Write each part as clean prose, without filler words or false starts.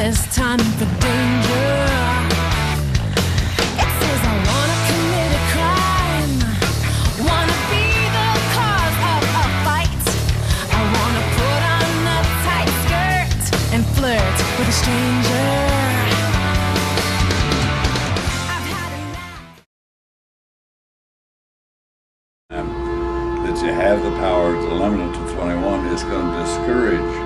says time for danger. It says I wanna commit a crime, wanna be the cause of a fight. I wanna put on a tight skirt and flirt with a stranger. I've had enough. That you have the power to limit it to 21 is going to discourage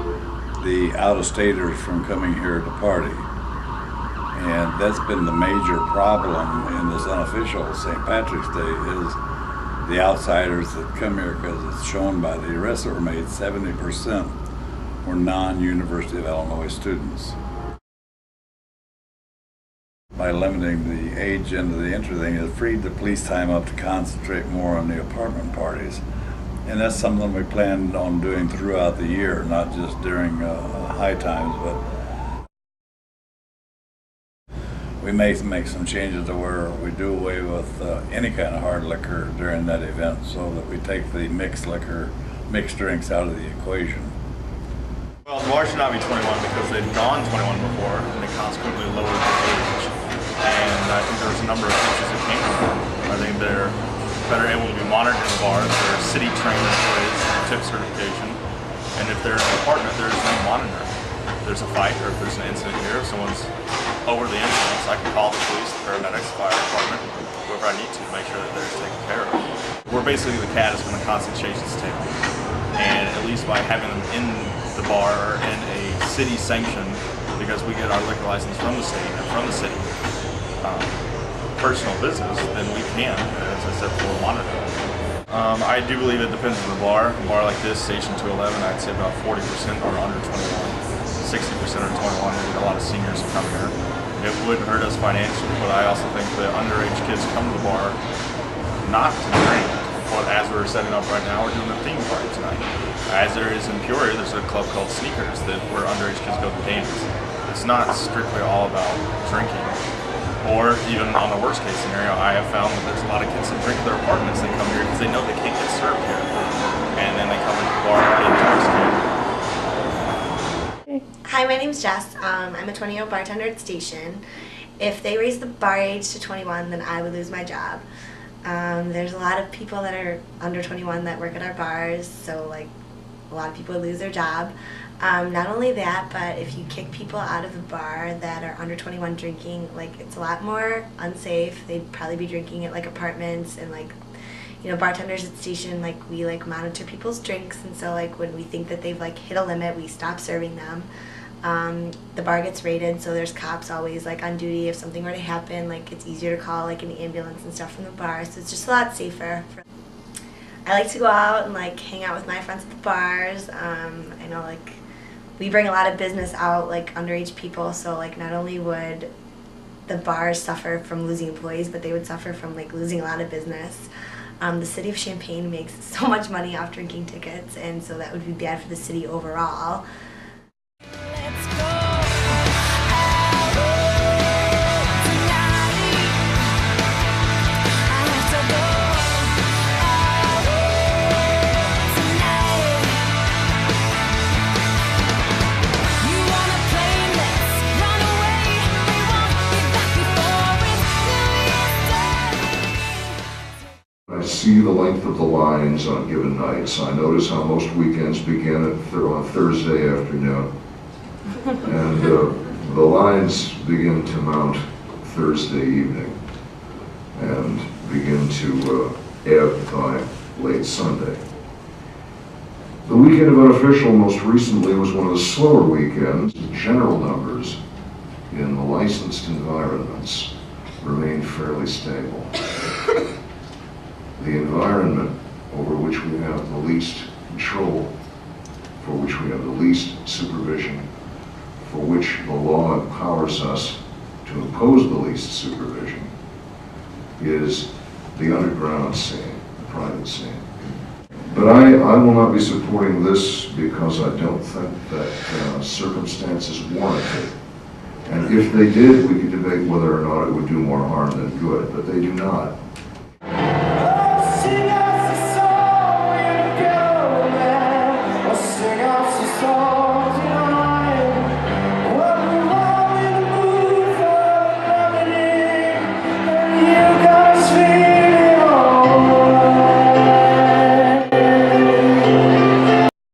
the out-of-staters from coming here to party. And that's been the major problem in this unofficial St. Patrick's Day is the outsiders that come here, because it's shown by the arrests that were made, 70% were non-University of Illinois students. By limiting the age into the entry thing, it freed the police time up to concentrate more on the apartment parties. And that's something we planned on doing throughout the year, not just during high times, but we may make some changes to where we do away with any kind of hard liquor during that event, so that we take the mixed drinks out of the equation. Well, the bar should not be 21 because they've gone 21 before, and they consequently lowered the age. And I think there's a number of features that came from it. I think they're better able to be monitored in the bars. They're city trained employees, tip certification. And if they're in an apartment, there's no monitor. If there's a fight or if there's an incident here, if someone's over the influence, I can call the police, the paramedics, fire department, whoever I need to make sure that they're taken care of. We're basically the cat is going to constantly chase its tail. And at least by having them in the bar or in a city sanction, because we get our liquor license from the state and from the city, personal business, then we can, as I said before, monitor. I do believe it depends on the bar. A bar like this, Station 211, I'd say about 40% are under 21. 60% are 21. We get a lot of seniors who come here. It would hurt us financially, but I also think that underage kids come to the bar not to drink. But as we're setting up right now, we're doing a theme party tonight. As there is in Peoria, there's a club called Sneakers where underage kids go to dance. It's not strictly all about drinking. Or even on the worst case scenario, I have found that there's a lot of kids that drink at their apartments that come here because they know they can't get served here. And then they come into the bar intoxicated. Hi, my name's Jess. I'm a 20-year-old bartender at Station. If they raise the bar age to 21, then I would lose my job. There's a lot of people that are under 21 that work at our bars, so like a lot of people would lose their job. Not only that, but if you kick people out of the bar that are under 21 drinking, like it's a lot more unsafe. They'd probably be drinking at like apartments, and like, you know, bartenders at Station, like we like monitor people's drinks, and so like when we think that they've like hit a limit, we stop serving them. The bar gets raided, so there's cops always like on duty if something were to happen. Like it's easier to call like an ambulance and stuff from the bar, so it's just a lot safer. I like to go out and like hang out with my friends at the bars. I know like we bring a lot of business out, like underage people, so like not only would the bars suffer from losing employees, but they would suffer from like losing a lot of business. The city of Champaign makes so much money off drinking tickets, and so that would be bad for the city overall. Let's go. I see the length of the lines on given nights. I notice how most weekends begin on Thursday afternoon. And the lines begin to mount Thursday evening and begin to ebb by late Sunday. The weekend of unofficial most recently was one of the slower weekends. The general numbers in the licensed environments remain fairly stable. The environment over which we have the least control, for which we have the least supervision, for which the law empowers us to impose the least supervision, is the underground scene, the private scene. But I will not be supporting this because I don't think that circumstances warrant it. And if they did, we could debate whether or not it would do more harm than good, but they do not.